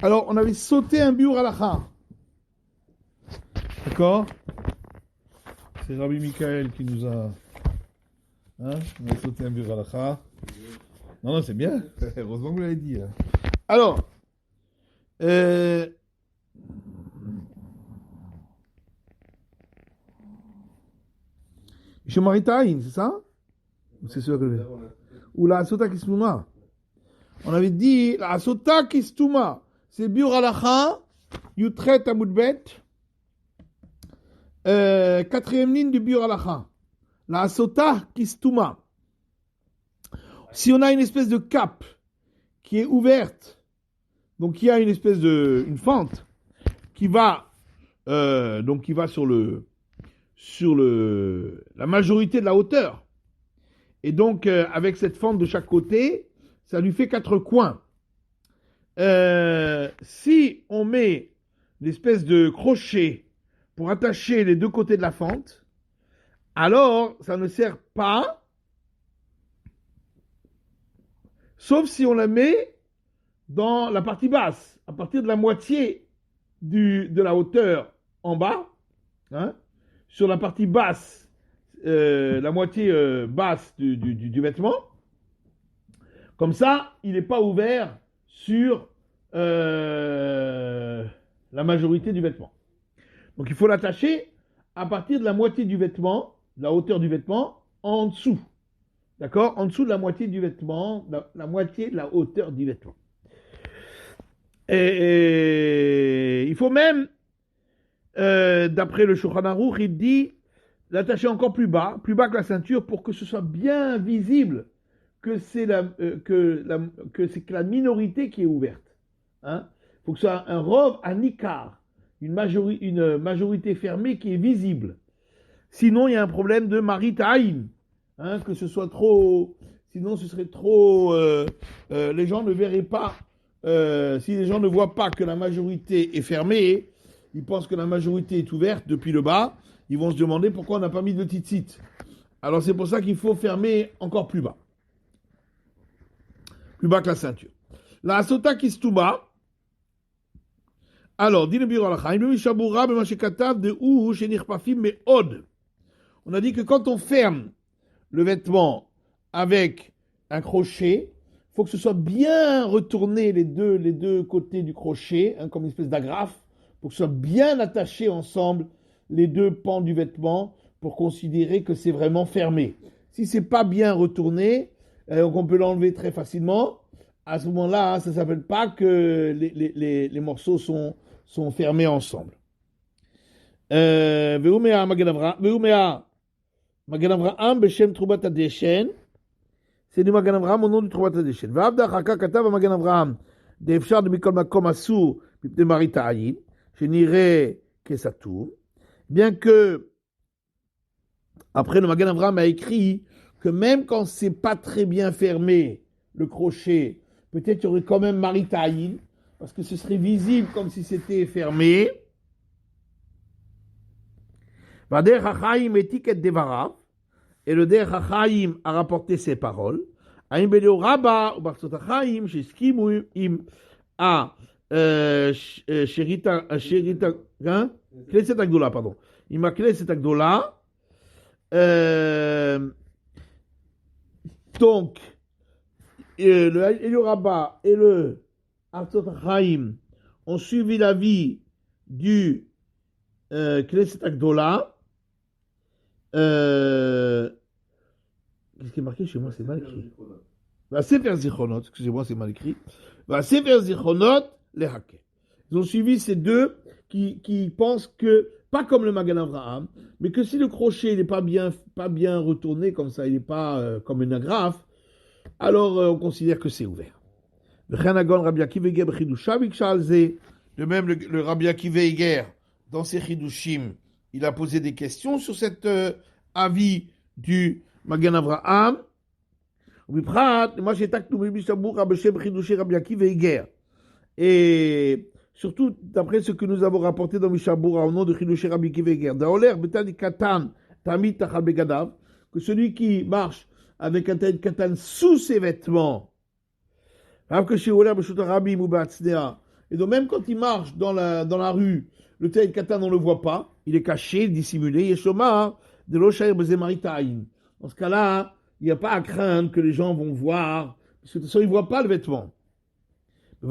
Alors, on avait sauté un biur halakha. D'accord? C'est Rabbi Michael qui nous a... Hein? On a sauté un biur halakha. Non, non, c'est bien. Heureusement que vous l'avez dit. Hein. Alors, Shomaritaïn, c'est ça? C'est sûr que ou la Asota Kistuma. On avait dit la Asota Kistuma. C'est biur halakha, Yutret Amoudbet. Quatrième ligne du biur halakha. La Asota Kistuma. Si on a une espèce de cape qui est ouverte, donc il y a une espèce de une fente qui va donc qui va sur la majorité de la hauteur. Et donc avec cette fente de chaque côté, ça lui fait 4 coins. Si on met l'espèce de crochet pour attacher les deux côtés de la fente, alors ça ne sert pas, sauf si on la met dans la partie basse, à partir de la moitié de la hauteur en bas, hein, sur la partie basse, la moitié basse du vêtement. Comme ça, il n'est pas ouvert sur la majorité du vêtement. Donc il faut l'attacher à partir de la moitié du vêtement, de la hauteur du vêtement, en dessous. D'accord? En dessous de la moitié du vêtement, la moitié de la hauteur du vêtement. Et il faut même, d'après le Shulchan Aruch, il dit l'attacher encore plus bas que la ceinture, pour que ce soit bien visible que c'est que la minorité qui est ouverte. Hein? Il faut que ce soit un rov à nikar, une majorité fermée qui est visible. Sinon, il y a un problème de maritaïm, hein, que ce soit trop... Sinon, ce serait trop... les gens ne verraient pas... si les gens ne voient pas que la majorité est fermée, ils pensent que la majorité est ouverte depuis le bas, ils vont se demander pourquoi on n'a pas mis de tzitzit. Alors, c'est pour ça qu'il faut fermer encore plus bas. Plus bas que la ceinture. La asota kistuma. Alors, dit le bureau al-Chaim, on a dit que quand on ferme le vêtement avec un crochet, il faut que ce soit bien retourné les deux côtés du crochet, hein, comme une espèce d'agrafe, pour que ce soit bien attaché ensemble les deux pans du vêtement pour considérer que c'est vraiment fermé. Si c'est pas bien retourné, donc on peut l'enlever très facilement, à ce moment-là, hein, ça ne s'appelle pas que les morceaux sont fermés ensemble. Veumea Magen Avraham Beshem Troubat Adeshen, c'est du Magen Avraham au nom du Troubat Adeshen. V'avda Chaka Katav Magen Avraham d'Efshar de Mikol Makom Asur de Maritaïn, je n'irai que ça tourne. Bien que, après le Magen Avraham a écrit que même quand c'est pas très bien fermé, le crochet, peut-être il y aurait quand même Maritaïn, parce que ce serait visible comme si c'était fermé. Vader Chachaim etiket devarav, et le Der Chachaim a rapporté ses paroles. Aim Beleo Rabba ou Barsot Chachaim, Sheskimu im a Sherita, hein? Knesset Agdola, pardon. Il m'a Knesset Agdola. Donc, le Elioraba et le Artot Chaim ont suivi l'avis du Knesset Agdola. Qu'est-ce qui est marqué chez moi? C'est mal écrit. Va Sefer Zichronot, excusez-moi, c'est mal écrit. Va Sefer Zichronot, les Haké. Ils ont suivi ces deux qui pensent que, pas comme le Magen Avraham, mais que si le crochet n'est pas bien retourné comme ça, il n'est pas comme une agrafe, alors on considère que c'est ouvert. De même, le Rabbi Akiva Eger, dans ses Chidushim, il a posé des questions sur cet avis du Magen Avraham. Et surtout, d'après ce que nous avons rapporté dans Mishabura au nom de Chidushé Rabbi Akiva Eger, que celui qui marche avec un taïd katan sous ses vêtements, et Et donc même quand il marche dans la rue, le tel katan, on ne le voit pas, il est caché, dissimulé. Yeshoma, de l'oshaïr bezemaritain. Dans ce cas-là, il n'y a pas à craindre que les gens vont voir, parce que de toute façon, ils ne voient pas le vêtement. C'est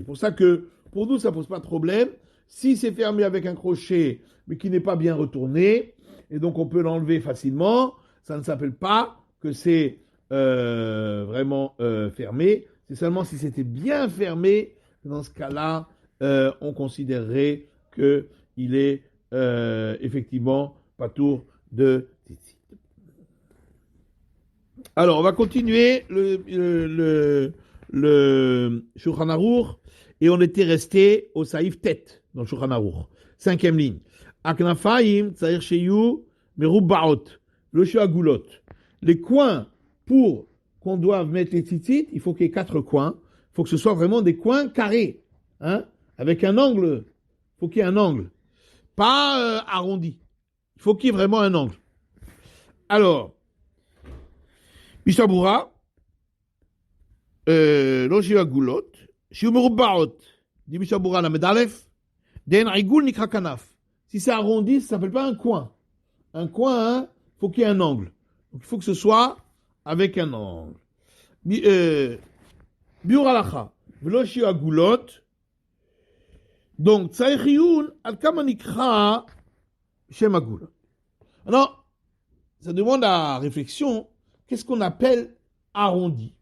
pour ça que pour nous, ça ne pose pas de problème. Si c'est fermé avec un crochet, mais qui n'est pas bien retourné, et donc on peut l'enlever facilement, ça ne s'appelle pas que c'est vraiment fermé. C'est seulement si c'était bien fermé, que dans ce cas-là, on considérerait qu'il est effectivement patour de tzitzit. Alors, on va continuer le Shulchan Aruch, et on était resté au Saïf tête dans le Shulchan Aruch. 5e ligne. Aknafaim, Tsaïr Sheyu, Merubbaot, le Agulot. Les coins pour qu'on doive mettre les tzitzit, il faut qu'il y ait 4 coins. Il faut que ce soit vraiment des coins carrés, hein, avec un angle. Il faut qu'il y ait un angle, pas arrondi. Il faut qu'il y ait vraiment un angle. Alors, Mishabura, לא שיהיו עגולות, שיהיו מרובעות. dit Mishabura la medalef, den rigoul nikra kanaf. Si c'est arrondi, ça s'appelle pas un coin. Un coin, hein, faut qu'il y ait un angle. Donc il faut que ce soit avec un angle. Biur alacha, velo shiyu agulot. Donc tzarich iyun al kama nikra shem agulot. Alors, ça demande à réflexion. Qu'est-ce qu'on appelle arrondi,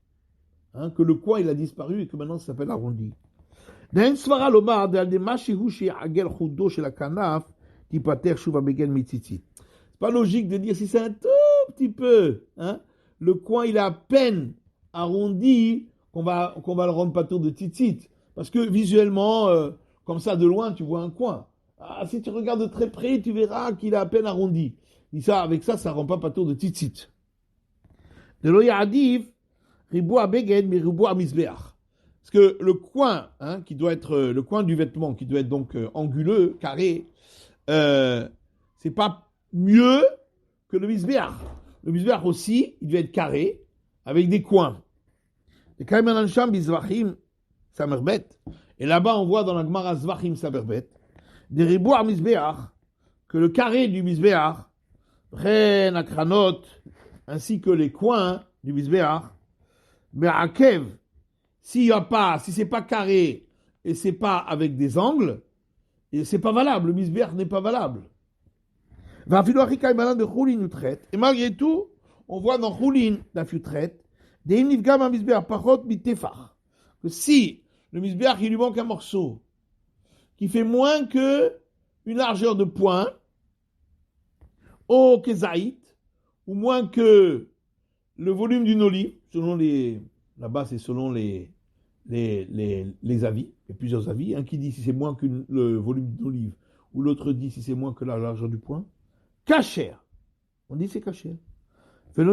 hein, que le coin il a disparu et que maintenant ça s'appelle arrondi. C'est pas logique de dire si c'est un tout petit peu, hein, le coin il est à peine arrondi qu'on va le rendre patour de tzitzit, parce que visuellement comme ça de loin tu vois un coin. Si tu regardes de très près tu verras qu'il est à peine arrondi. Et ça, avec ça rend pas patour de tzitzit. De l'oyadiv, ribou à beged, mais ribou à misbeach. Parce que le coin, hein, qui doit être le coin du vêtement, qui doit être donc anguleux, carré, c'est pas mieux que le misbeach. Le misbeach aussi, il doit être carré, avec des coins. Et là-bas, on voit dans la Gemara Zvachim Saberbet, des ribou à misbeach, que le carré du misbeach, Ren akranot, ainsi que les coins du misbeach, mais à kev, si c'est pas carré et c'est pas avec des angles, et c'est pas valable, le misbeach n'est pas valable. Et malgré tout, on voit dans Choulin, la futret, des nifgam à misbeach parot mitefar, que si le misbeach il lui manque un morceau qui fait moins que une largeur de poing, au kezaït, ou moins que le volume d'une olive, là-bas c'est selon les avis, il y a plusieurs avis, un qui dit si c'est moins que le volume d'une olive, ou l'autre dit si c'est moins que la largeur du poing, kacher, on dit c'est kacher. Et on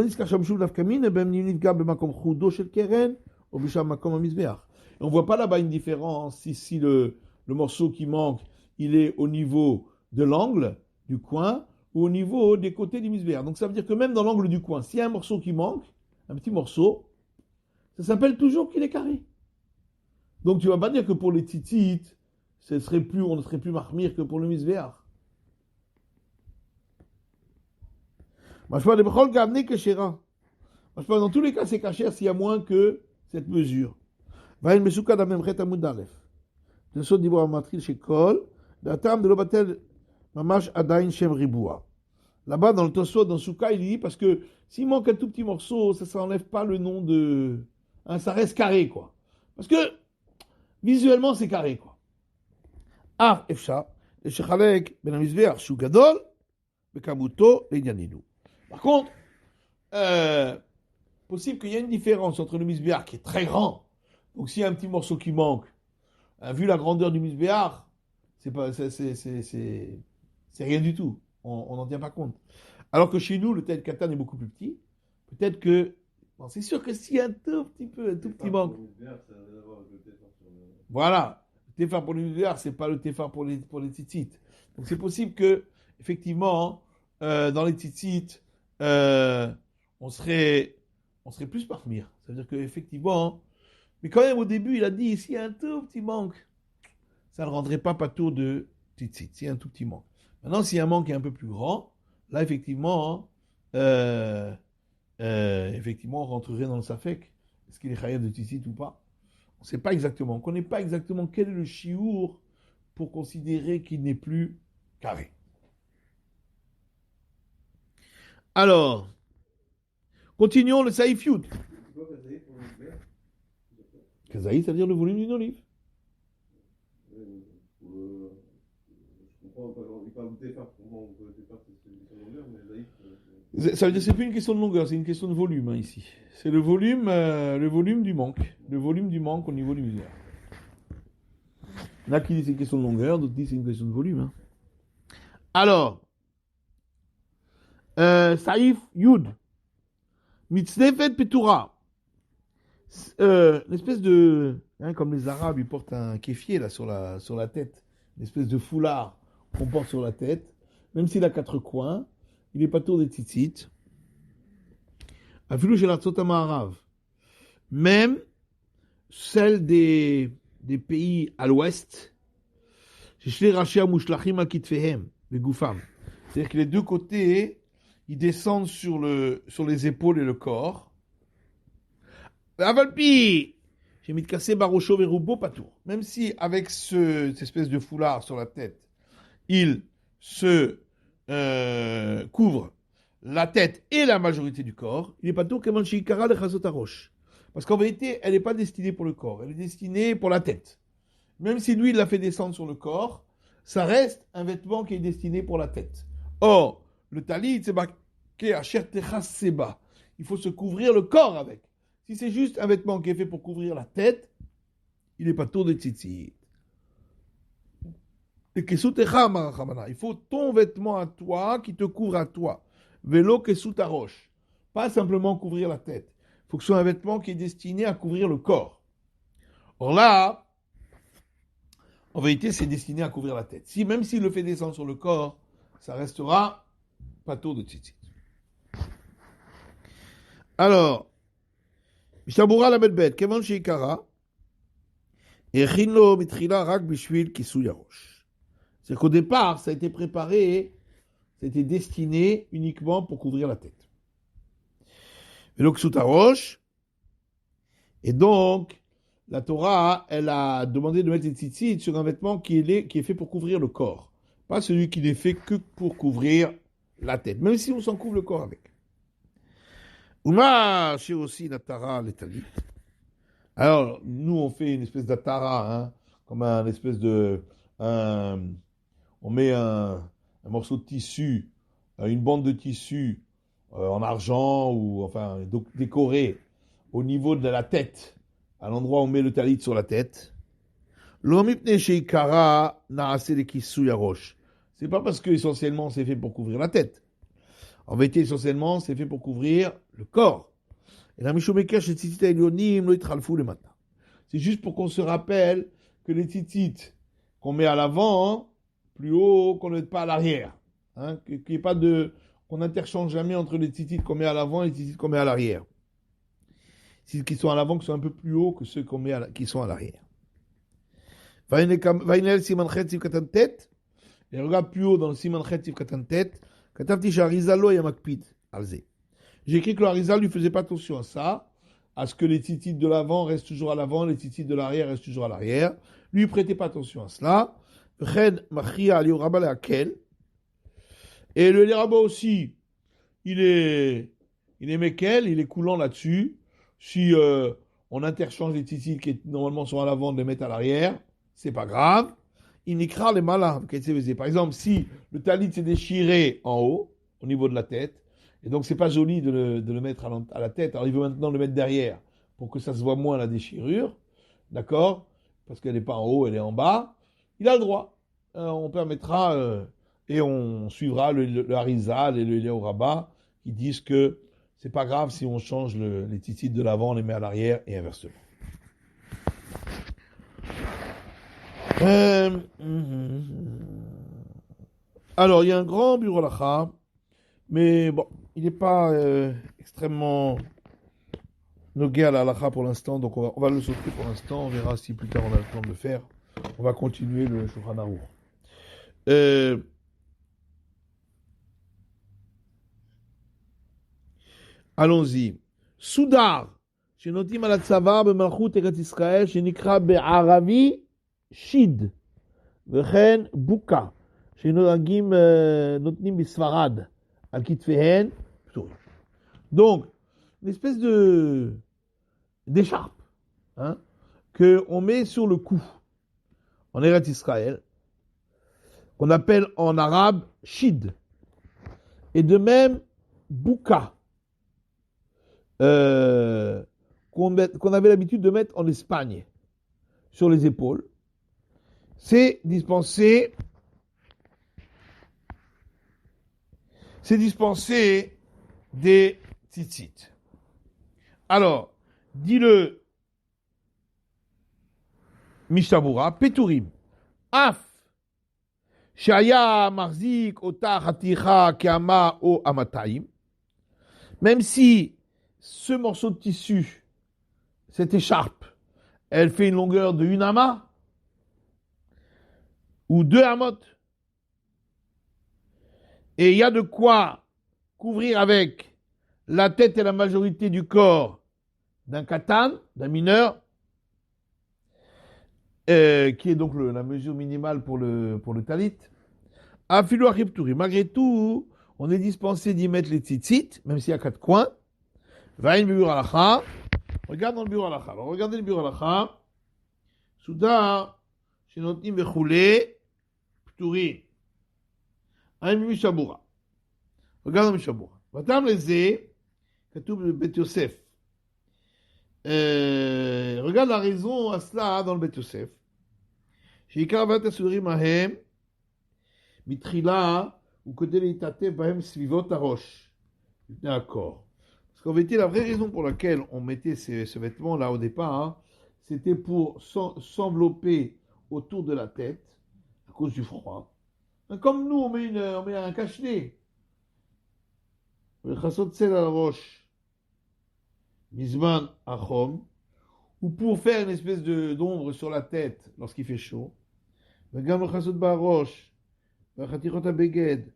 voit pas là-bas une différence si le morceau qui manque, il est au niveau de l'angle du coin, ou au niveau des côtés du misbeach. Donc ça veut dire que même dans l'angle du coin, s'il y a un morceau qui manque, un petit morceau, ça s'appelle toujours qu'il est carré. Donc tu ne vas pas dire que pour les tzitzit, on ne serait plus mahmir que pour le misbeach. Dans tous les cas, c'est caché s'il y a moins que cette mesure. Là-bas, dans le Tosfot, dans Souka, il dit parce que s'il manque un tout petit morceau, ça n'enlève pas le nom de. Hein, ça reste carré, quoi. Parce que visuellement, c'est carré, quoi. Ah, Efcha, le Shechalek, Ben Amizbeach, Shou Gadol, Bekamuto, Leïnyaninu. Par contre, possible qu'il y ait une différence entre le misbeach qui est très grand. Donc s'il y a un petit morceau qui manque, vu la grandeur du misbeach, c'est rien du tout. On n'en tient pas compte. Alors que chez nous, le tel katan est beaucoup plus petit. Peut-être que... Bon, c'est sûr que s'il y a un tout petit manque... Voilà. Le tefar pour le misbeach, c'est pas le tefar pour les tzitzit. Donc c'est possible que, effectivement, dans les tzitzit, on serait on serait plus parmire. Ça veut dire qu'effectivement, mais quand même au début, il a dit, s'il y a un tout petit manque, ça ne rendrait pas patour de tzitzit, s'il y a un tout petit manque. Maintenant, s'il y a un manque qui est un peu plus grand, là, effectivement, effectivement, on rentrerait dans le safek. Est-ce qu'il est chayav de tzitzit ou pas? On ne sait pas exactement. On ne connaît pas exactement quel est le chiour pour considérer qu'il n'est plus carré. Alors, continuons le saïf yud. Kazaï, ça veut dire le volume d'une olive. Ça veut dire que c'est plus une question de longueur, c'est une question de volume hein, ici. C'est le volume du manque. Le volume du manque au niveau luminaire. Il y en a qui disent que c'est une question de longueur, d'autres disent que c'est une question de volume. Hein. Alors, Saïf Yud, Mitznefet Petura, une espèce de. Hein, comme les Arabes, ils portent un kéfier là, sur la tête, une espèce de foulard qu'on porte sur la tête, même s'il a 4 coins, il n'est pas tour des tzitzit. Afilou chez la Tzotama arabe, même celle des pays à l'ouest, c'est-à-dire que les deux côtés, ils descendent sur les épaules et le corps. Même si avec cette espèce de foulard sur la tête, il se couvre la tête et la majorité du corps, il n'est pas tout comme un shikara de chazotarosh. Parce qu'en vérité, elle n'est pas destinée pour le corps, elle est destinée pour la tête. Même si lui, il l'a fait descendre sur le corps, ça reste un vêtement qui est destiné pour la tête. Or, le talit, c'est marqué à chertechas seba. Il faut se couvrir le corps avec. Si c'est juste un vêtement qui est fait pour couvrir la tête, il n'est pas tour de tzitzit. Il faut ton vêtement à toi qui te couvre à toi. Vélo que sous ta roche. Pas simplement couvrir la tête. Il faut que ce soit un vêtement qui est destiné à couvrir le corps. Or là, en vérité, c'est destiné à couvrir la tête. Même s'il le fait descendre sur le corps, ça restera pas tour de tzitzit. Alors, Mishabura la Belbet, Kevan Sheikara, Echinlo Mitrila Rak Bishvil Kisou Yarosh. C'est qu'au départ, ça a été préparé, ça a été destiné uniquement pour couvrir la tête. Vélo Ksutarosh, et donc, la Torah, elle a demandé de mettre les tzitzit sur un vêtement qui est fait pour couvrir le corps. Pas celui qui n'est fait que pour couvrir la tête, même si on s'en couvre le corps avec. Uma, chez aussi l'atara, les talit. Alors, nous, on fait une espèce d'atara, hein, comme un espèce de. On met un morceau de tissu, une bande de tissu en argent, ou enfin décoré au niveau de la tête, à l'endroit où on met le talit sur la tête. C'est pas parce que essentiellement c'est fait pour couvrir la tête. En vérité, essentiellement, c'est fait pour couvrir le corps. Et la Mishomeka chez Tzitzit Elyonim, lo yitralfou le matin. C'est juste pour qu'on se rappelle que les tzitzit qu'on met à l'avant, plus haut, qu'on ne mette pas à l'arrière. Hein, qu'il n'y ait pas qu'on n'interchange jamais entre les tzitzit qu'on met à l'avant et les tzitzit qu'on met à l'arrière. Ceux qui sont à l'avant qui sont un peu plus hauts que ceux qu'on met qui sont à l'arrière. Vainel Siman Chetziv Katan Tet, et regarde plus haut dans le Siman Chetziv Katan Tet, Katavti Sharizalo Yamakpid Alze. J'ai écrit que l'Arizal ne faisait pas attention à ça, à ce que les tzitzit de l'avant restent toujours à l'avant, les tzitzit de l'arrière restent toujours à l'arrière. Lui, il ne prêtait pas attention à cela. Et le Léraba aussi, il est méquel, il est coulant là-dessus. Si on interchange les tzitzit qui normalement sont à l'avant, de les mettre à l'arrière, c'est pas grave. Il n'écra les malins. Par exemple, si le talit s'est déchiré en haut, au niveau de la tête, et donc c'est pas joli de le mettre à la tête, alors il veut maintenant le mettre derrière, pour que ça se voit moins la déchirure, d'accord? Parce qu'elle n'est pas en haut, elle est en bas. Il a le droit. On permettra, et on suivra le Harizal et le Léo Rabat, qui disent que c'est pas grave si on change les tzitzit de l'avant, on les met à l'arrière, et inversement. Alors, il y a un grand bureau halacha, mais bon, il n'est pas extrêmement Nogé à la halakha pour l'instant, donc on va le sauter pour l'instant, on verra si plus tard on a le temps de le faire. On va continuer le Shulchan Aruch. Allons-y. Soudar, שנותנים על הצבא במלכות ארץ ישראל, שנקרא בערבי שיד, וכן בוקה, שנותנים בספרד, על כתפיהן פטורים. Donc, une espèce d'écharpe, hein, qu'on met sur le cou en Eretz Israël, qu'on appelle en arabe shid, et de même bouka, qu'on avait l'habitude de mettre en Espagne sur les épaules. C'est dispenser des tzitzit. Alors, dis-le Mishabura, Peturim, Af, Shaya Marzik, Ota Haticha, Keama, O Amataim, même si ce morceau de tissu, cette écharpe, elle fait une longueur de 1 ama, ou 2 amot, et il y a de quoi couvrir avec la tête et la majorité du corps d'un katan, d'un mineur, qui est donc la mesure minimale pour le talit. Afilu achipturi. Malgré tout, on est dispensé d'y mettre les tzitzit, même s'il y a 4 coins. Vaïn biur alacha. Regarde dans le biur alacha. Alors regardez le biur alacha. Souda, shenotnim vechule, pturi. Aïn mishabura. Regarde dans mishabura. Vatam leze, katoub Bet Yosef. Regarde la raison à cela dans le Bet Yosef. Shikar vat asurim ahem, mitrila, ou kodé leitate bahem svivot arosh. D'accord. Parce qu'en vérité, la vraie raison pour laquelle on mettait ce vêtement-là au départ, hein, c'était pour s'envelopper autour de la tête, à cause du froid. Comme nous, on met un cache-nez. Le chassot sel à la roche. Mizman achom, ou pour faire une espèce d'ombre sur la tête lorsqu'il fait chaud. Vegam le chasod barosh, vechatirot abeged,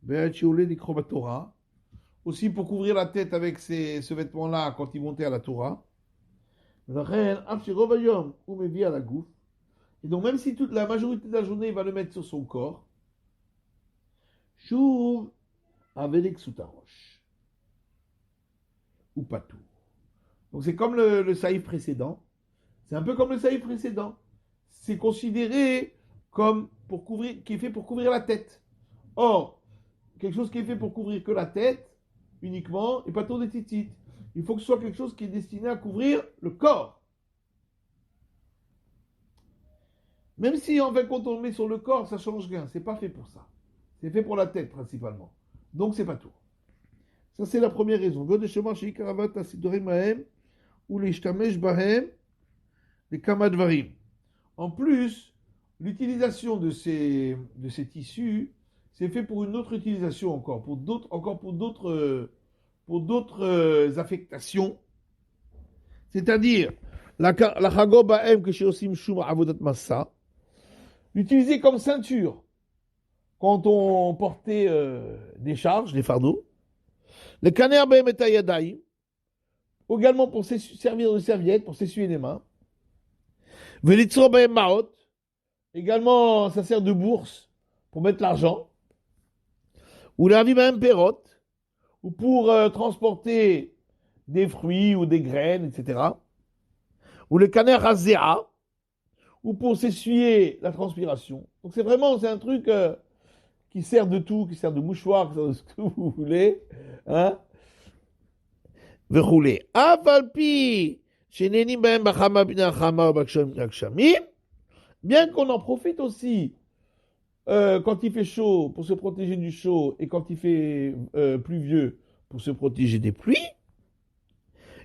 ve'achioule likro batora. Aussi pour couvrir la tête avec ce vêtement-là quand il montait à la Torah. Vechen afshirov hayom, ou mevi à la gouf. Et donc même si toute la majorité de la journée il va le mettre sur son corps, shuv avelik sutarosh, ou patou. Donc c'est comme le saïf précédent. C'est un peu comme le saïf précédent. C'est considéré comme qui est fait pour couvrir la tête. Or, quelque chose qui est fait pour couvrir que la tête, uniquement, et pas trop des titites. Il faut que ce soit quelque chose qui est destiné à couvrir le corps. Même si en fait quand on le met sur le corps, ça change rien. C'est pas fait pour ça. C'est fait pour la tête principalement. Donc c'est pas tout. Ça c'est la première raison. Ou les shtamesh bahem, les kamadvarim. En plus, l'utilisation de ces tissus, c'est fait pour une autre utilisation encore, pour d'autres affectations. C'est-à-dire, la chago bahem que chez osim shum avodat massa, l'utiliser comme ceinture quand on portait des charges, des fardeaux. Le kaner bahem et ayadaim, également pour servir de serviette, pour s'essuyer les mains. Velitzro bahem maot, également ça sert de bourse pour mettre l'argent. Ou l'avi bahem perot, ou pour transporter des fruits ou des graines, etc. Ou le kaner razéa, ou pour s'essuyer la transpiration. Donc c'est un truc qui sert de tout, qui sert de mouchoir, qui sert de ce que vous voulez. Hein? וכולי. אף על פי שנהנים בהם בחמה בני החמה ובגשמים, bien qu'on en profite aussi quand il fait chaud pour se protéger du chaud et quand il fait pluvieux pour se protéger des pluies,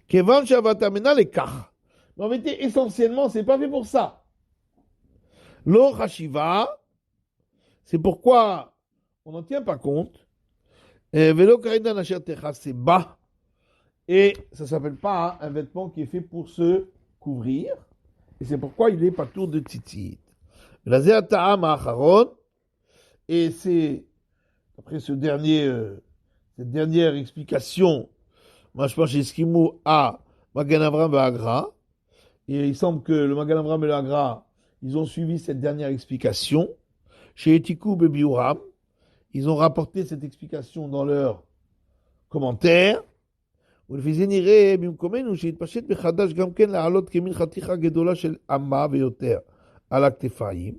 כיוון שהבטמנה לכך. Mais en vérité, essentiellement, c'est pas fait pour ça. לא חשיבה, c'est pourquoi on n'en tient pas compte, ולא כעידן אשר תכסה בה, Et ça ne s'appelle pas un vêtement qui est fait pour se couvrir. Et c'est pourquoi il est pas tour de tzitzit. La Ta'am Acharon, et c'est, après cette dernière explication, moi je pense chez Eskimo à Magan Avram et Agra, et il semble que le Magan Avram et le Agra, ils ont suivi cette dernière explication. Chez Etikou et Biuram, ils ont rapporté cette explication dans leurs commentaires. ולפי נראה במקומנו שהתפשט מחדש גם כן לעלות כמין חתיכה גדולה של אמה ויותר על הכתפיים.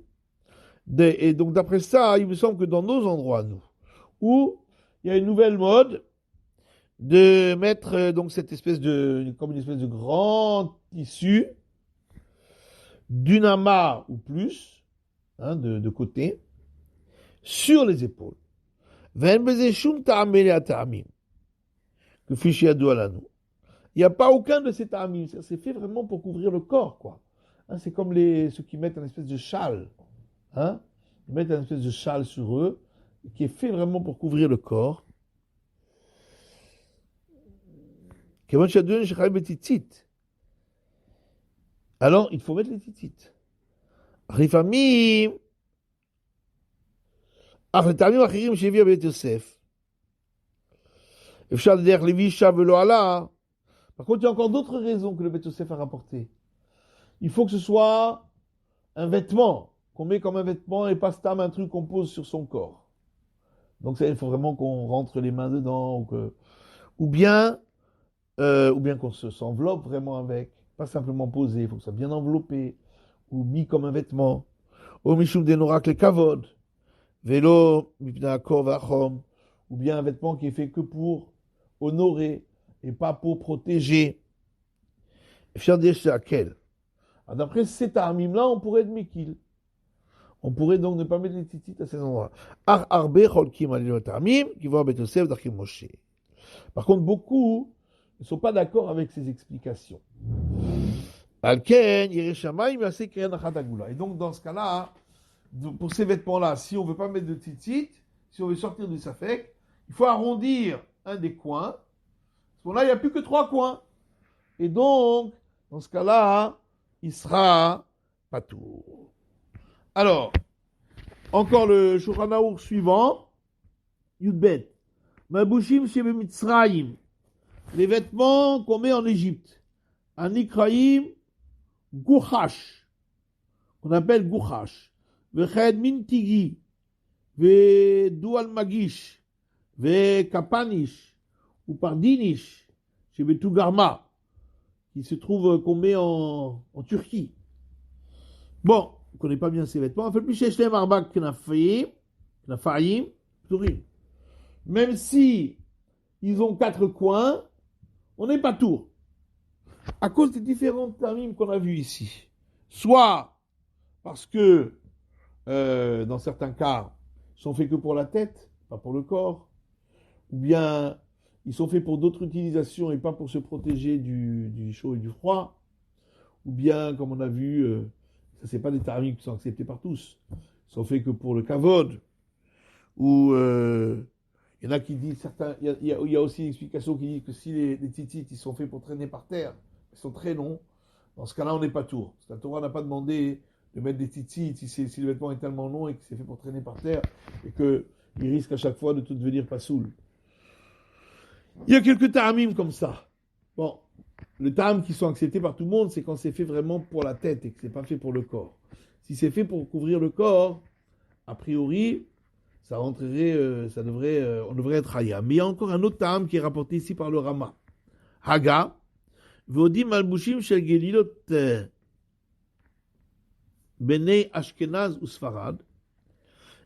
Et donc d'après ça, il me semble que dans nos endroits, nous, où il y a une nouvelle mode de mettre donc cette espèce de, comme une espèce de grand tissu d'une amas ou plus, de côté, sur les épaules. ואין בזה שום טעם מהטעמים, כפי שידוע לנו. Il n'y a pas aucun de ces ta'amim. C'est fait vraiment pour couvrir le corps, quoi. C'est comme ceux qui mettent une espèce de châle. Ils mettent une espèce de châle sur eux, qui est fait vraiment pour couvrir le corps. Alors, il faut mettre les titites. Rifamim. אך לטעמים אחרים שהביאה בית יוסף. אפשר לדרך לוי שב ולא עלה. Par contre, il y a encore d'autres raisons que le Beit Yosef a rapporté. Il faut que ce soit un vêtement, qu'on met comme un vêtement et pas stam un truc qu'on pose sur son corps. Donc ça, il faut vraiment qu'on rentre les mains dedans, ou bien qu'on s'enveloppe vraiment avec, pas simplement posé, il faut que ça soit bien enveloppé, ou mis comme un vêtement. Ou mishum denorak le kavod, vélo mipnakor vachom, ou bien un vêtement qui est fait que pour honorer et pas pour protéger. D'après ces ta'amim-là, on pourrait être mekil. On pourrait donc ne pas mettre les titites à ces endroits. Par contre, beaucoup ne sont pas d'accord avec ces explications. Et donc, dans ce cas-là, pour ces vêtements-là, si on ne veut pas mettre de titites, si on veut sortir du safek, il faut arrondir un des coins. Là, il n'y a plus que 3 coins. Et donc, dans ce cas-là, il sera patour. Alors, encore le Shulchan Aroukh suivant, Yudbet. Mabushim shebe Mitzrayim. Les vêtements qu'on met en Égypte. Anikraim Gouchash. Qu'on appelle Gouchash. Veched Mintigi. Ve Dual Magish. Ve Kapanish. Ou Pardinish. Shebe Tougarma. Qui se trouve qu'on met en Turquie. Bon, on ne connaît pas bien ces vêtements. Même si ils ont 4 coins, on n'est pas tour. À cause des différents tarmim qu'on a vus ici. Soit parce que, dans certains cas, ils sont faits que pour la tête, pas pour le corps. Ou bien ils sont faits pour d'autres utilisations et pas pour se protéger du chaud et du froid. Ou bien, comme on a vu, ça c'est pas des ta'amim qui sont acceptés par tous. Ils sont faits que pour le kavod. Ou il y en a qui disent certains. Il y a aussi une explication qui dit que si les titites ils sont faits pour traîner par terre, ils sont très longs. Dans ce cas-là, on n'est pas tour. La Torah n'a pas demandé de mettre des titites si le vêtement est tellement long et que c'est fait pour traîner par terre et qu'il risque à chaque fois de tout devenir pasoul. Il y a quelques ta'amim comme ça. Bon, le ta'am qui sont acceptés par tout le monde, c'est quand c'est fait vraiment pour la tête et que c'est pas fait pour le corps. Si c'est fait pour couvrir le corps, a priori, ça rentrerait, on devrait être hayam. Mais il y a encore un autre ta'am qui est rapporté ici par le Rama. Haga, Vodim Malbushim Shel Gelilot Benei Ashkenaz ou Sfarad.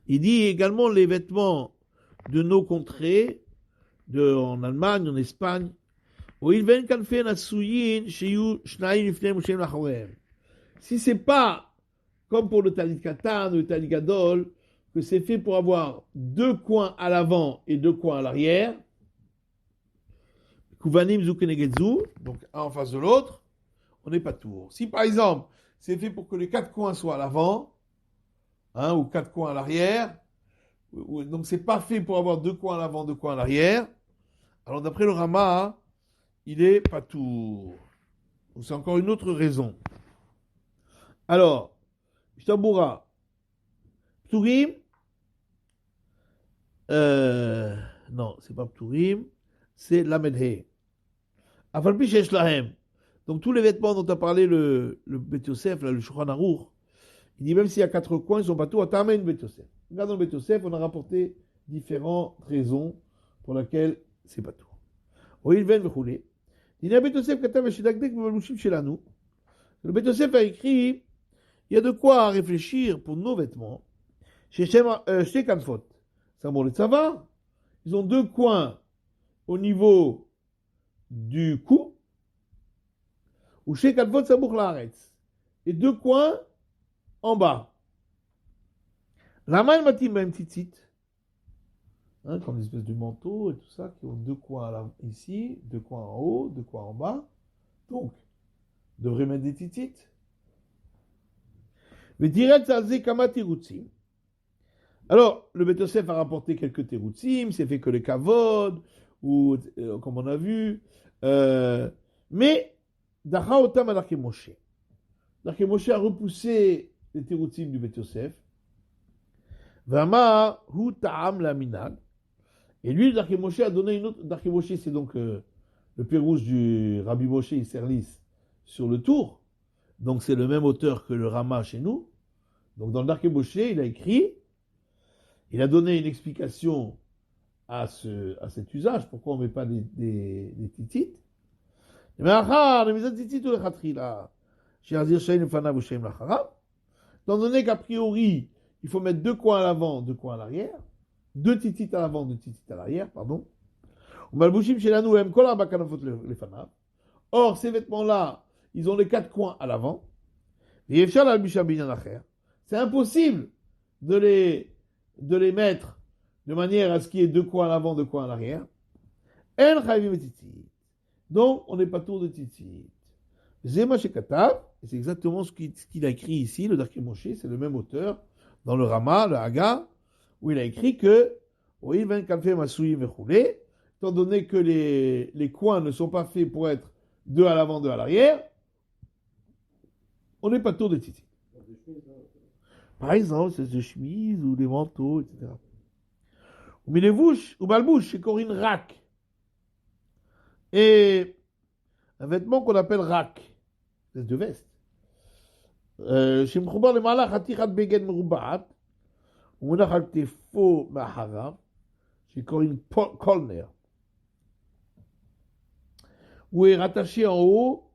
Il dit également les vêtements de nos contrées, en Allemagne, en Espagne. Si c'est pas comme pour le talit katan ou le talit gadol, que c'est fait pour avoir 2 coins à l'avant et 2 coins à l'arrière, kuvanim zu kenegedzu, donc un en face de l'autre, on n'est pas tour. Si par exemple, c'est fait pour que les 4 coins soient à l'avant, ou 4 coins à l'arrière, donc c'est pas fait pour avoir 2 coins à l'avant, 2 coins à l'arrière, alors d'après le Rama, il est patour. Donc c'est encore une autre raison. Alors, Shtaboura, Pturim, non, c'est pas Pturim, c'est Lamedhe. Afalpi Shesh Lahem. Donc tous les vêtements dont a parlé le Bet Yosef, là, le Shulchan Aruch, il dit même s'il y a 4 coins, ils sont pas tous à Tamen Bet Yosef. Regardons le Bet Yosef, on a rapporté différentes raisons pour lesquelles c'est pas tout. Oil ven v'choulé. Il y a Bet Yosef katav v'shedakdek v'malushim shelanu. Le Bet Yosef a écrit, il y a de quoi réfléchir pour nos vêtements. Chez Kanfot, ça bon les savoir. Ils ont 2 coins au niveau du cou, ou chez Kanfot Sabour Laaretz, et 2 coins en bas. La main matim même tzitzit, comme une espèce de manteau et tout ça, qui ont 2 coins ici, 2 coins en haut, 2 coins en bas. Donc, devrait mettre des tzitzit. Alors, le Bet Yosef a rapporté quelques terutzim, c'est fait que les kavod, ou comme on a vu, mais Dacha otam à Darke Moshe. Darke Moshe a repoussé les terutzim du Bet Yosef. Vama hu ta'am la minag. Et lui, Darke Moshe a donné une autre. Darke Moshe, c'est donc le pérouge du Rabbi Moshe Isserlis sur le tour. Donc c'est le même auteur que le Rama chez nous. Donc dans le Darke Moshe, il a écrit, il a donné une explication à cet usage, pourquoi on ne met pas des titites. Mais étant donné qu'a priori, il faut mettre 2 coins à l'avant, 2 coins à l'arrière, 2 titites à l'avant, 2 titites à l'arrière, pardon. Or, ces vêtements-là, ils ont les 4 coins à l'avant. C'est impossible de les mettre de manière à ce qu'il y ait 2 coins à l'avant, 2 coins à l'arrière. Donc, on n'est pas tour de tzitzit. C'est exactement ce qu'il a écrit ici, le Darke Moshe, c'est le même auteur, dans le Rama, le Haga, où il a écrit que, étant donné que les coins ne sont pas faits pour être 2 à l'avant, 2 à l'arrière, on n'est pas tour de tzitzit. Par exemple, c'est des chemises ou des manteaux, etc. Mais les bouches, ou balbouche, c'est Corinne Rak. Et un vêtement qu'on appelle Rak, c'est de veste. Chez Mchoubar le Malach, Hatichat Begen Merubaat, ou Monach al Tefo Maharav, chez Corinne Kolner, où est rattaché en haut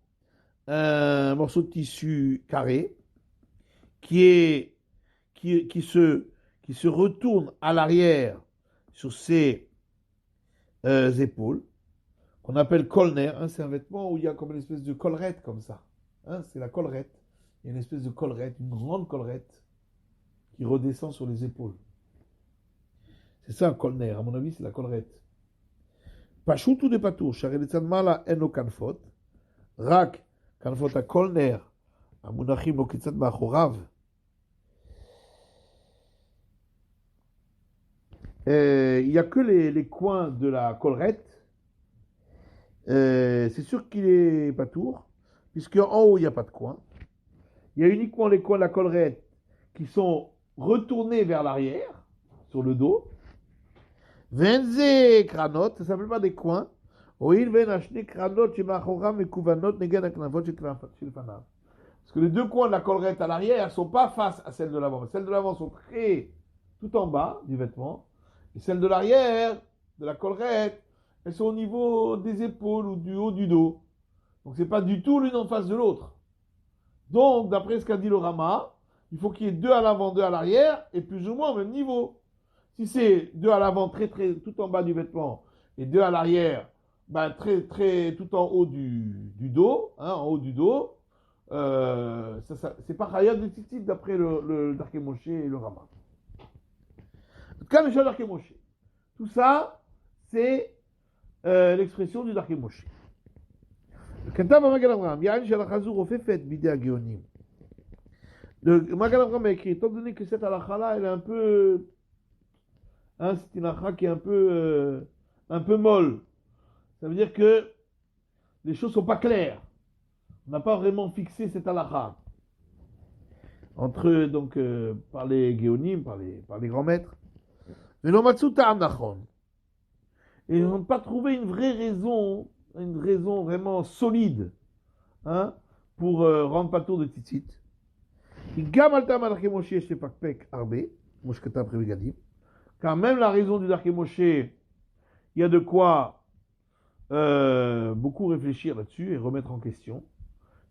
un morceau de tissu carré qui se retourne à l'arrière sur ses épaules, qu'on appelle colner. C'est un vêtement où il y a comme une espèce de collerette comme ça. C'est la collerette. Il y a une espèce de collerette, une grande collerette qui redescend sur les épaules. C'est ça un colner. À mon avis, c'est la collerette. Pashut ou des patours. Chareletzan mala eno kanfot. Rak kanfot a colner. Amunachim lo kitzat machorav. Il n'y a que les coins de la collerette. C'est sûr qu'il est patour, puisque en haut, il n'y a pas de coin. Il y a uniquement les coins de la collerette qui sont retournés vers l'arrière, sur le dos. Venze kranot, ça ne s'appelle pas des coins. Parce que les 2 coins de la collerette à l'arrière ne sont pas face à celles de l'avant. Celles de l'avant sont très tout en bas du vêtement. Et celles de l'arrière, de la collerette, elles sont au niveau des épaules ou du haut du dos. Donc c'est pas du tout l'une en face de l'autre. Donc, d'après ce qu'a dit le Rama, il faut qu'il y ait 2 à l'avant, 2 à l'arrière, et plus ou moins au même niveau. Si c'est 2 à l'avant, très tout en bas du vêtement, et 2 à l'arrière, très tout en haut du dos, en haut du dos, c'est pas Chayat de Tzitzit d'après le Darke Moshe et le Rama. Kamesha Darke Moshe. Tout ça, c'est l'expression du Darke Moshe. Le Magen Avraham a écrit, étant donné que cette halakha-là, elle est un peu, c'est une halakha qui est un peu molle. Ça veut dire que les choses ne sont pas claires. On n'a pas vraiment fixé cette halakha. Entre, donc, par les géonim, par les grands maîtres. Mais l'omatsu ta'am nachon. Et ils n'ont pas trouvé une raison vraiment solide, hein, pour rendre pato de tzitzit. Car même la raison du Darké Moshe, il y a de quoi beaucoup réfléchir là-dessus et remettre en question.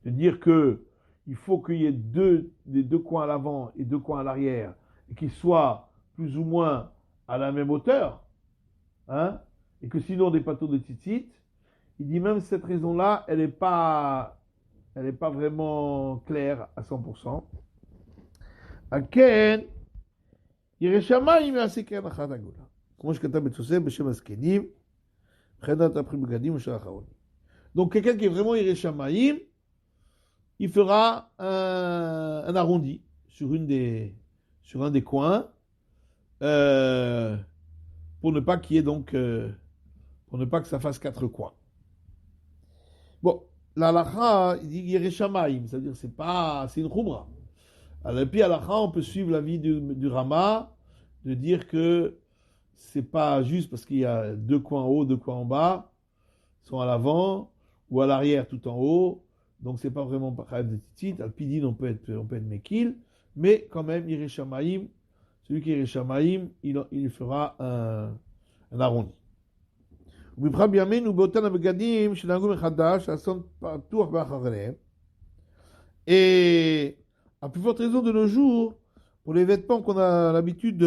De dire que il faut qu'il y ait des deux coins à l'avant et deux coins à l'arrière, et qu'ils soient plus ou moins à la même hauteur, hein, et que sinon des patos de tzitzit, il dit même cette raison-là, elle n'est pas vraiment claire à 100%. Aken, ירא שמיים יעשה כהנחת הגולה. כמו שכתב בתוספות בשם הזקנים, מבחינת הפכים בגדים ושל האחרונים. Donc quelqu'un qui est vraiment ירא שמיים, il fera un arrondi sur un des coins, pour ne pas qu'il y ait donc, pour ne pas que ça fasse 4 coins. Bon, la halakha, il dit yireh shamayim, c'est-à-dire c'est une khumra. Alors, puis halakha, on peut suivre l'avis du Rama, de dire que c'est pas juste parce qu'il y a 2 coins en haut, 2 coins en bas, sont à l'avant, ou à l'arrière tout en haut, donc c'est pas vraiment Chayav de Tzitzit. Al-Pidin, on peut être Mekil, mais quand même, yireh shamayim, celui qui est yireh shamayim, il fera un arrondi. ובבחר בימינו באותן הבגדים שנהגו מחדש, לעשות פתוח באחריהם. Et à plus forte raison de nos jours, pour les vêtements qu'on a l'habitude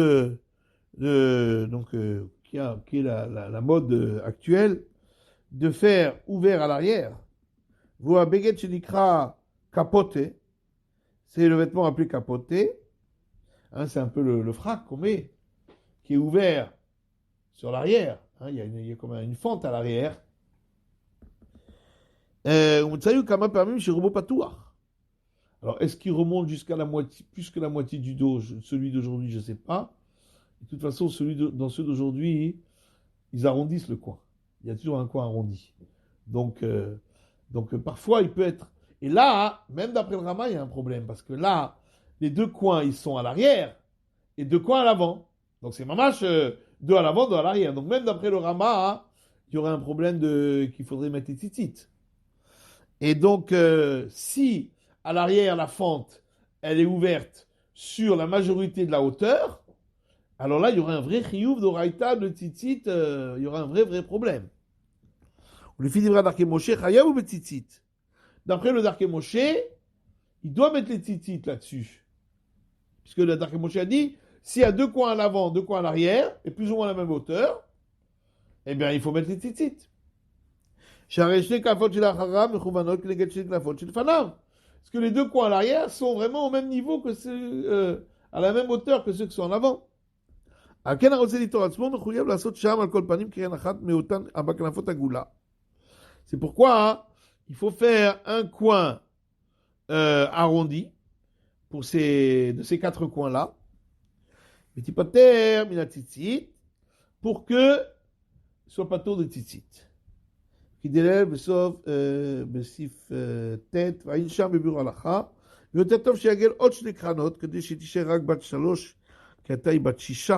donc, qui est la mode actuelle, de faire ouvert à l'arrière. Vous avez beged shenikra capote, c'est le vêtement appelé capote, hein, c'est un peu le frac qu'on met, qui est ouvert sur l'arrière. Hein, il y a comme une fente à l'arrière. Alors, est-ce qu'il remonte jusqu'à la moitié, plus que la moitié du dos, celui d'aujourd'hui, je ne sais pas. De toute façon, dans ceux d'aujourd'hui, ils arrondissent le coin. Il y a toujours un coin arrondi. Donc parfois, il peut être... Et là, même d'après le Rama, il y a un problème. Parce que là, les 2 coins, ils sont à l'arrière et 2 coins à l'avant. Donc c'est mamash 2 à l'avant, 2 à l'arrière. Donc même d'après le Rama, hein, il y aurait un problème qu'il faudrait mettre les tzitzit. Et donc, si à l'arrière, la fente, elle est ouverte sur la majorité de la hauteur, alors là, il y aurait un vrai chiyuv d'oraïta de tzitzit, il y aurait un vrai problème. Le fils d'Ibra Darké Moshe, chayav ou tzitzit. D'après le Darké Moshe, il doit mettre les tzitzit là-dessus. Puisque le Darké Moshe a dit, s'il y a 2 coins à l'avant, 2 coins à l'arrière, et plus ou moins à la même hauteur, eh bien, il faut mettre les tzitzit. Parce que les 2 coins à l'arrière sont vraiment au même niveau que ceux, à la même hauteur que ceux qui sont en avant. C'est pourquoi il faut faire un coin arrondi de ces 4 coins-là. Pour que ce soit pas tôt de tzitzit. כדלל בסוף, בסעיף ט' והיינו שם בבירור הלכה, ויותר טוב שיגל עוד 2 קרנות, כדי שתישאר רק בת 3, כי אתה היא בת 6.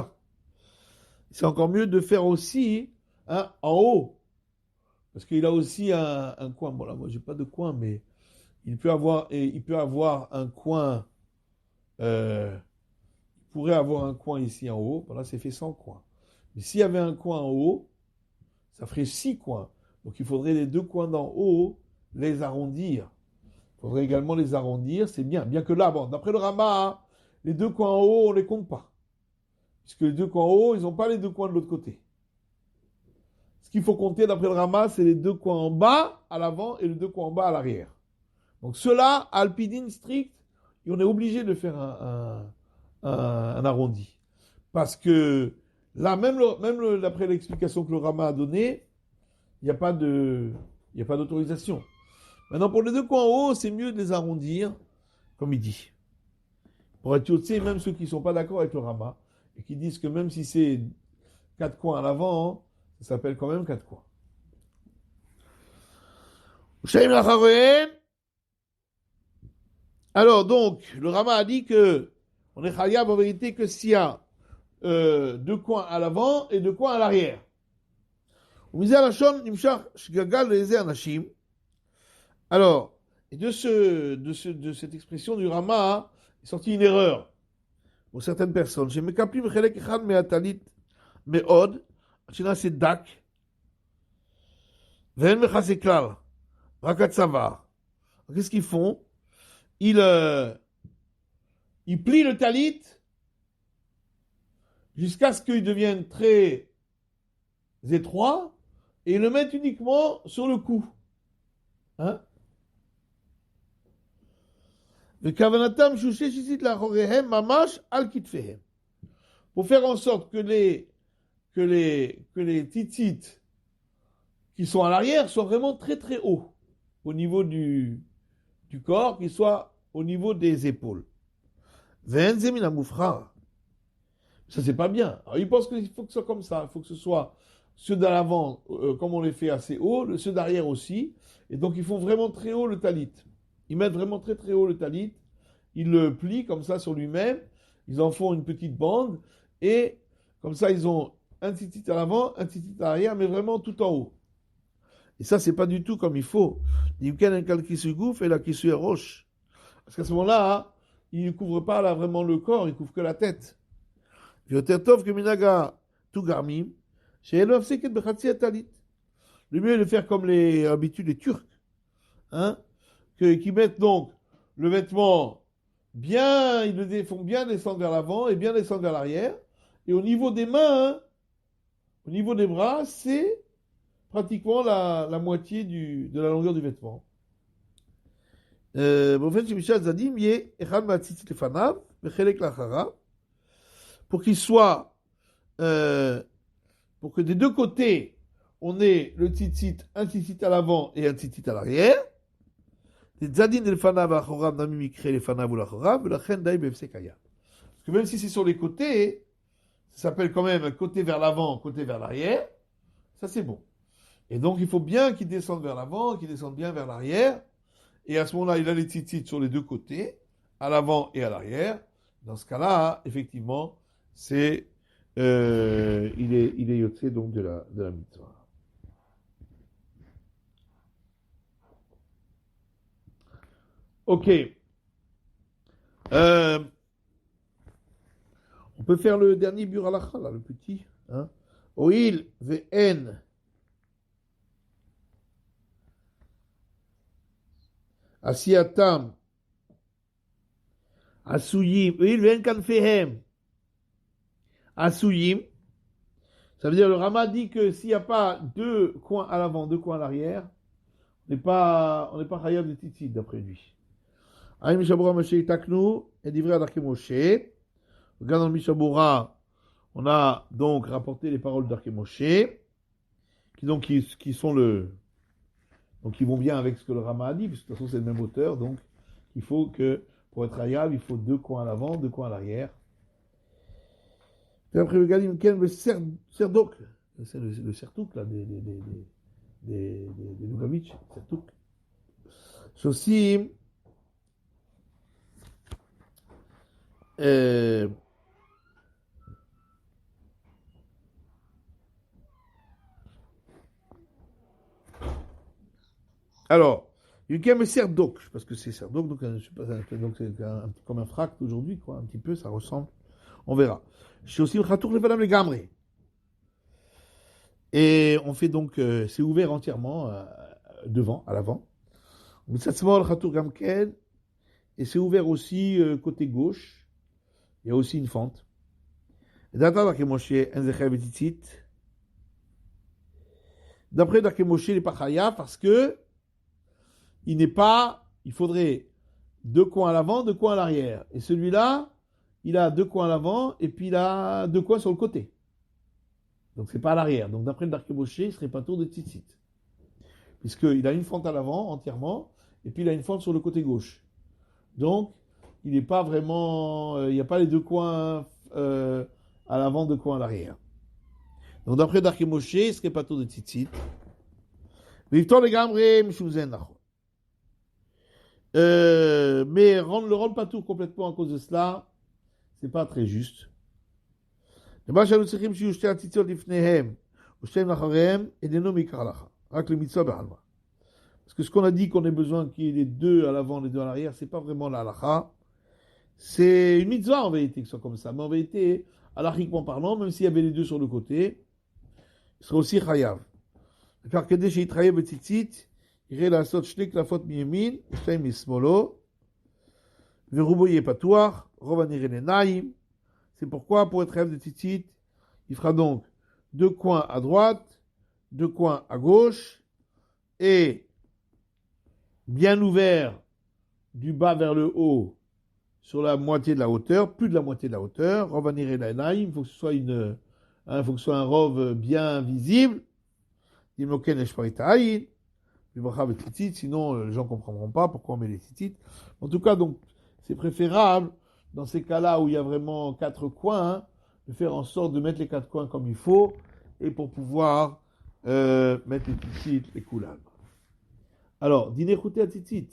C'est encore mieux de faire aussi en haut, parce qu'il a aussi un coin. Bon là, moi j'ai pas de coin, mais il peut avoir un coin, il pourrait avoir un coin ici en haut. Bon là c'est fait 100 coins. Mais s'il y avait un coin en haut, ça ferait 6 coins. Donc il faudrait les 2 coins d'en haut les arrondir. Il faudrait également les arrondir, c'est bien. Bien que là, bon, d'après le Rama, les 2 coins en haut, on ne les compte pas. Puisque les 2 coins en haut, ils n'ont pas les 2 coins de l'autre côté. Ce qu'il faut compter d'après le Rama, c'est les 2 coins en bas à l'avant et les 2 coins en bas à l'arrière. Donc ceux-là, alpidine strict, et on est obligé de faire un arrondi. Parce que là, même d'après l'explication que le Rama a donnée, il n'y a pas d'autorisation. Maintenant, pour les 2 coins en haut, c'est mieux de les arrondir, comme il dit. Pour être yotse, même ceux qui ne sont pas d'accord avec le Rama, et qui disent que même si c'est 4 coins à l'avant, ça s'appelle quand même 4 coins. Alors, donc, le Rama a dit que on est chayav en vérité que s'il y a deux coins à l'avant et deux coins à l'arrière. Alors, et de cette expression du Rama est sortie une erreur pour certaines personnes. Chez Mekapli, Mechelek Echad Meatalit Meod, China c'est Dak, Ven Mechaseklal, Rakatsava. Qu'est-ce qu'ils font? Ils plient le talit jusqu'à ce qu'il devienne très étroit et ils le mettent uniquement sur le cou. Hein? Pour faire en sorte que les titites qui sont à l'arrière soient vraiment très très hauts au niveau du corps, qu'ils soient au niveau des épaules. Ça, c'est pas bien. Alors, ils pensent qu'il faut que ce soit comme ça. Il faut que ce soit ceux d'avant, comme on les fait assez haut, ceux d'arrière aussi. Et donc, ils font vraiment très haut le talit. Ils mettent vraiment très très haut le talit. Ils le plient comme ça sur lui-même. Ils en font une petite bande. Et comme ça, ils ont un titit à l'avant, un titit à l'arrière, mais vraiment tout en haut. Et ça, c'est pas du tout comme il faut. Il y a un cal qui se gouffe et là qui se roche. Parce qu'à ce moment-là, hein, il ne couvre pas là vraiment le corps, il couvre que la tête. Le mieux est de faire comme les habitudes des Turcs, hein, qui mettent donc le vêtement bien, ils le font bien descendre vers l'avant et bien descendre vers l'arrière. Et au niveau des mains, hein, au niveau des bras, c'est pratiquement la moitié de la longueur du vêtement. Pour qu'il soit pour que des deux côtés, on ait le tzitzit, un tzitzit à l'avant et un tzitzit à l'arrière. Parce que même si c'est sur les côtés, ça s'appelle quand même un côté vers l'avant, côté vers l'arrière. Ça, c'est bon. Et donc, il faut bien qu'il descende vers l'avant, qu'il descende bien vers l'arrière. Et à ce moment-là, il a les tzitzit sur les deux côtés, à l'avant et à l'arrière. Dans ce cas-là, effectivement, c'est il est yotze donc de la mitzvah. Ok. On peut faire le dernier bur halacha, là, le petit. Hein? Oil ve'en asiatam asuyim. Oil ve'en kanfehem asuyim. Ça veut dire, le Rama dit que s'il n'y a pas deux coins à l'avant, deux coins à l'arrière, on n'est pas chayav de tzitzit, d'après lui. Aïm Mishabura Moshe Taknu, et d'Ivray Adarke Moshe. Regarde dans le Mishabura, on a donc rapporté les paroles d'Arke Moshe, qui sont donc qui vont bien avec ce que le Rama a dit, puisque de toute façon c'est le même auteur, donc il faut que, pour être chayav, il faut deux coins à l'avant, deux coins à l'arrière. Puis après, regardez, le Serdok, c'est le Sertouk, là, des Lubavitch, Sertouk. Sosim, alors, Yukem Serdok, parce que c'est Serdok, donc je sais pas, donc c'est comme un frac d'aujourd'hui, quoi, un petit peu, ça ressemble. On verra. Chez aussi le Khatour le Vadam le Gamre. Et on fait donc, c'est ouvert entièrement devant, à l'avant. Et c'est ouvert aussi côté gauche. Il y a aussi une fente. D'après Darke Moshe, il n'est pas chaya parce que il faudrait deux coins à l'avant, deux coins à l'arrière. Et celui-là, il a deux coins à l'avant et puis il a deux coins sur le côté. Donc c'est pas à l'arrière. Donc d'après le Darke Moshe, il serait pas tour de tzitzit. Puisqu'il a une fente à l'avant entièrement et puis il a une fente sur le côté gauche. Donc il n'est pas vraiment, il n'y a pas les deux coins à l'avant, deux coins à l'arrière. Donc d'après Darke Moshe, il serait pas tour de tzitzit. Vivton les gamré, mishouzen nachon. Mais le rendre pas tout complètement à cause de cela, c'est pas très juste. מה שאנו צריכים שיהיו שתי הציציות לפניהם ושתיהם לאחריהם איננו מעיקר הלכה, רק למצווה בעלמא. Parce que ce qu'on a dit qu'on ait besoin qu'il y ait les deux à l'avant, les deux à l'arrière, c'est pas vraiment la halakha. C'est une mitzvah en vérité que ce soit comme ça. Mais en vérité, halachiquement parlant, même s'il y avait les deux sur le côté, il serait aussi chayav. car כדי שיתחייב בציצית, יראה לעשות שני קלפות מימין ושתיים משמאלו, ורובו יהיה פתוח, רוב הנראה לעיניים. C'est pourquoi, pour être rêve de tzitzit, il fera donc deux coins à droite, deux coins à gauche, et bien ouvert du bas vers le haut sur la moitié de la hauteur, plus de la moitié de la hauteur. Rovanir et lainaim, il faut que ce soit faut que ce soit un rove bien visible. Sinon les gens ne comprendront pas pourquoi on met les tzitzit. En tout cas, donc, c'est préférable, dans ces cas-là où il y a vraiment quatre coins, de faire en sorte de mettre les quatre coins comme il faut, et pour pouvoir mettre les tzitzit, les koulal. Alors, dîner khouté à tzitzit,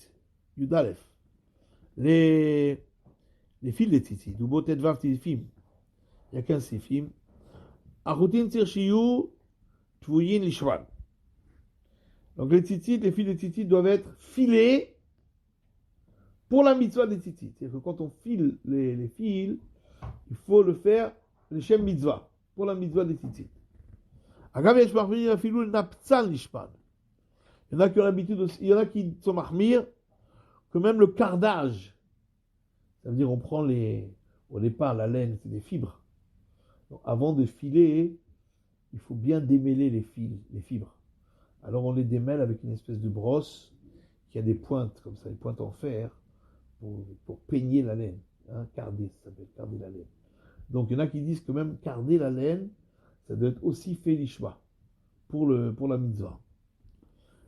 Yudalef. Les fils des tzitzit, ou botet vav tifim, il n'y a qu'un sifim. Achoutin tsirshiyu, tvouyin lishvan. Donc les tzitzit, les fils des tzitzit doivent être filés pour la mitzvah des tzitzit. C'est-à-dire que quand on file les fils, il faut le faire le shem mitzvah, pour la mitzvah des tzitzit. Agav yesh mahmir afilu naptzan lishpan. Il y en a qui ont l'habitude aussi, il y en a qui sont mahmir, que même le cardage, ça veut dire on prend au départ la laine, c'est des fibres. Donc, avant de filer, il faut bien démêler les fibres. Alors on les démêle avec une espèce de brosse qui a des pointes comme ça, des pointes en fer pour peigner la laine. Carder, ça s'appelle carder la laine. Donc il y en a qui disent que même carder la laine, ça doit être aussi fait l'ishma pour la mitzvah.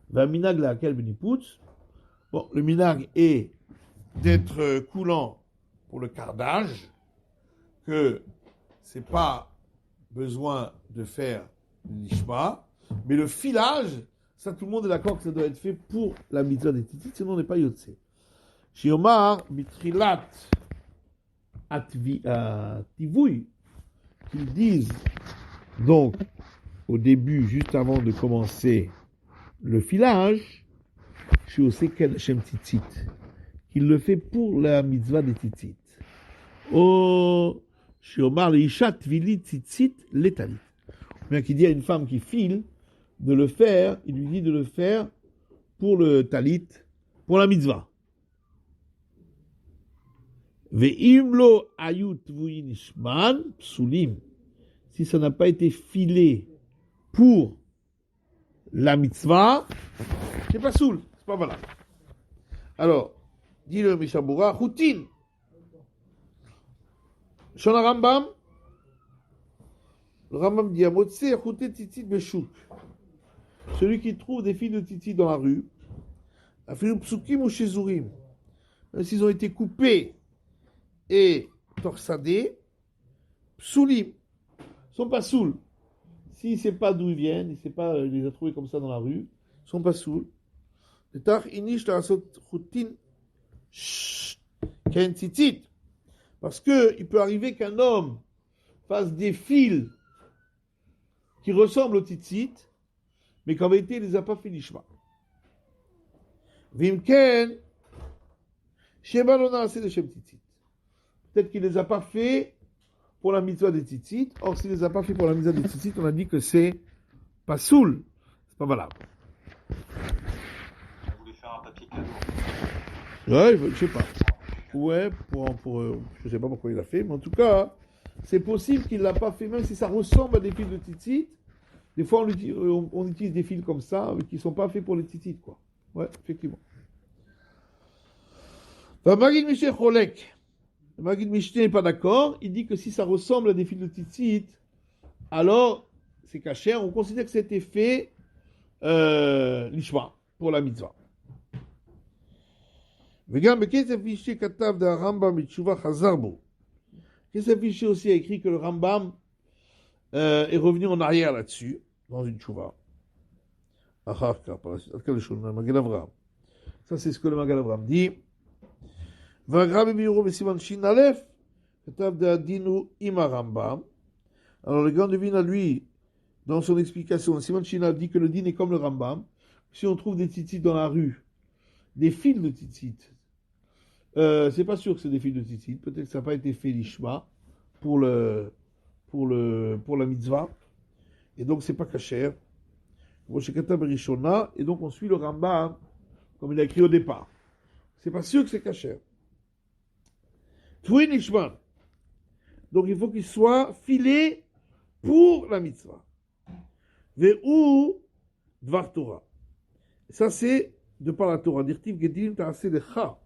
Va minag la quel beniputz. Bon, le minag est d'être coulant pour le cardage, que c'est pas besoin de faire l'ishma, mais le filage, ça tout le monde est d'accord que ça doit être fait pour la mitzvah des tzitzit, sinon on n'est pas yotse. Shiomar mitrilat ativui, qu'ils disent donc au début, juste avant de commencer le filage, je sais quel Shem tzitzit, qu'il le fait pour la mitzvah des tzitzit. Oh, Shiomar l'isha tvili tzitzit letalit. Bien qu'il dit à une femme qui file de le faire, il lui dit de le faire pour le talit, pour la mitzvah. Ve'im lo ayut vuin ishman psulim. Si ça n'a pas été filé pour la mitzvah, c'est pas soul, c'est pas valable. Alors, dit le Mishabura, routine. Shona Rambam, le Rambam dit à Motse, Chouté Tzitzit Beshouk. Celui qui trouve des fils de tzitzit dans la rue, a fait une psukim ou chezurim. Même s'ils ont été coupés et torsadés, psulim, sont pas saouls. S'il ne sait pas d'où ils viennent, il ne sait pas, il les a trouvés comme ça dans la rue, ils sont pas saouls. Le tach inish la sot choutin ken tzitzit. Parce que il peut arriver qu'un homme fasse des fils qui ressemblent au tzitzit, mais qu'en vérité, il ne les a pas fait l'ishma. Vimken, Sheba lona assez de Shem tzitzit. Peut-être qu'il ne les a pas fait pour la mitzvah des tzitzit. Or, s'il ne les a pas fait pour la mitzvah des tzitzit, on a dit que c'est pas soul. C'est pas valable. Il voulait faire un papier cadeau. Ouais, je sais pas. Ouais, je sais pas pourquoi il l'a fait, mais en tout cas, c'est possible qu'il l'a pas fait, même si ça ressemble à des fils de tzitzit. Des fois, on utilise des fils comme ça, mais qui ne sont pas faits pour les tzitzit, quoi. Ouais, effectivement. Magid Mishneh Cholek. Magid Mishneh n'est pas d'accord. Il dit que si ça ressemble à des fils de tzitzit, alors c'est caché. On considère que c'était fait l'ishma, pour la mitzvah. וגם בכסף אישי כתב דה הרמב"ם בתשובה חזר בו. כסף אישי aussi a écrit que le Rambam est revenu en arrière là-dessus, dans une tchouva. אחר par la suite, עד כאן לשון המגן אברהם. Ça, c'est ce que le Magal Abraham dit. והגר"א בביאורו בסימן ש"א, כתב דהדינו עם הרמב"ם. Alors le grand devine à lui, dans son explication, Simon China dit que le din est comme le Rambam. Si on trouve des tzitzit dans la rue, des fils de tzitzit, c'est pas sûr que c'est des fils de tzitzit. Peut-être que ça n'a pas été fait l'ishma pour la mitzvah. Et donc c'est pas kasher. Et donc on suit le Rambam comme il a écrit au départ. C'est pas sûr que c'est kasher. Twin ishma. Donc il faut qu'il soit filé pour la mitzvah. Ve'u dvar Torah. Ça, c'est de par la Torah. Dirtiv gedim ta'aseh lecha.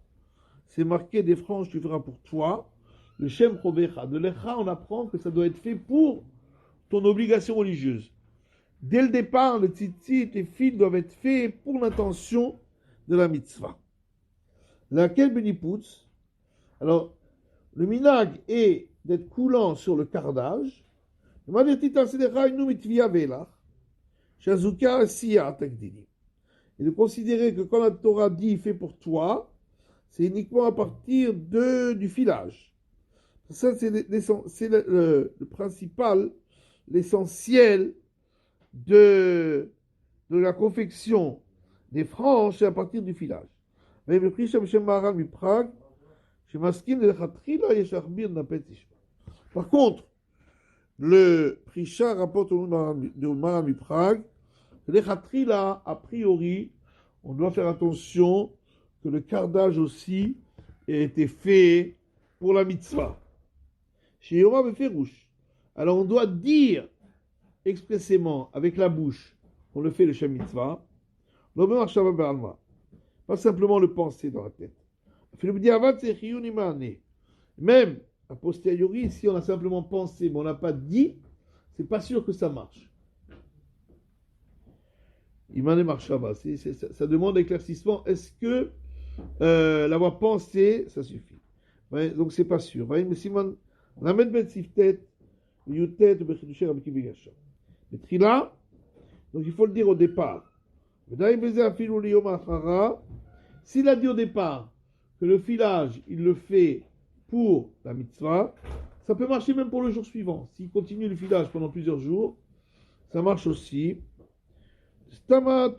C'est marqué des franges, tu feras pour toi. Le shem chovecha. De lecha, on apprend que ça doit être fait pour ton obligation religieuse. Dès le départ, le tzitzit, les fils doivent être faits pour l'intention de la mitzvah. Laquelle beniputz. Alors, le minag est d'être coulant sur le cardage. Et de considérer que quand la Torah dit fait pour toi, c'est uniquement à partir du filage. Ça, c'est le principal, l'essentiel de la confection des franges, c'est à partir du filage. Mais le prix Shem Maharal mi Prague, par contre, le Prisha rapporte au nom de Maharal mi Prague que les Khatrila, a priori, on doit faire attention que le cardage aussi ait été fait pour la mitzvah. Chez Yoma Beferouche. Alors on doit dire expressément avec la bouche qu'on le fait le Shem Mitzvah, pas simplement le penser dans la tête. Même a posteriori, si on a simplement pensé mais on n'a pas dit, c'est pas sûr que ça marche. Ça demande éclaircissement. Est-ce que l'avoir pensé, ça suffit? Ouais, donc c'est pas sûr. Donc il faut le dire au départ. S'il a dit au départ que le filage, il le fait pour la mitzvah, ça peut marcher même pour le jour suivant. S'il continue le filage pendant plusieurs jours, ça marche aussi. On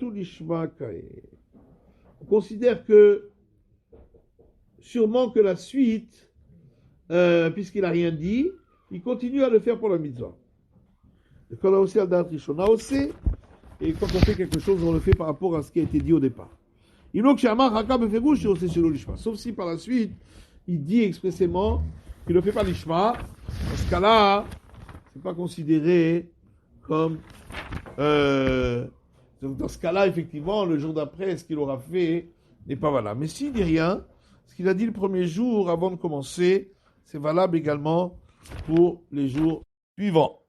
considère que sûrement que la suite, puisqu'il n'a rien dit, il continue à le faire pour la mitzvah. Et quand on fait quelque chose, on le fait par rapport à ce qui a été dit au départ. Sauf si par la suite, il dit expressément qu'il ne fait pas l'ishma. Dans ce cas-là, ce n'est pas considéré comme... dans ce cas-là, effectivement, le jour d'après, ce qu'il aura fait n'est pas valable. Mais s'il dit rien, ce qu'il a dit le premier jour avant de commencer, c'est valable également pour les jours suivants.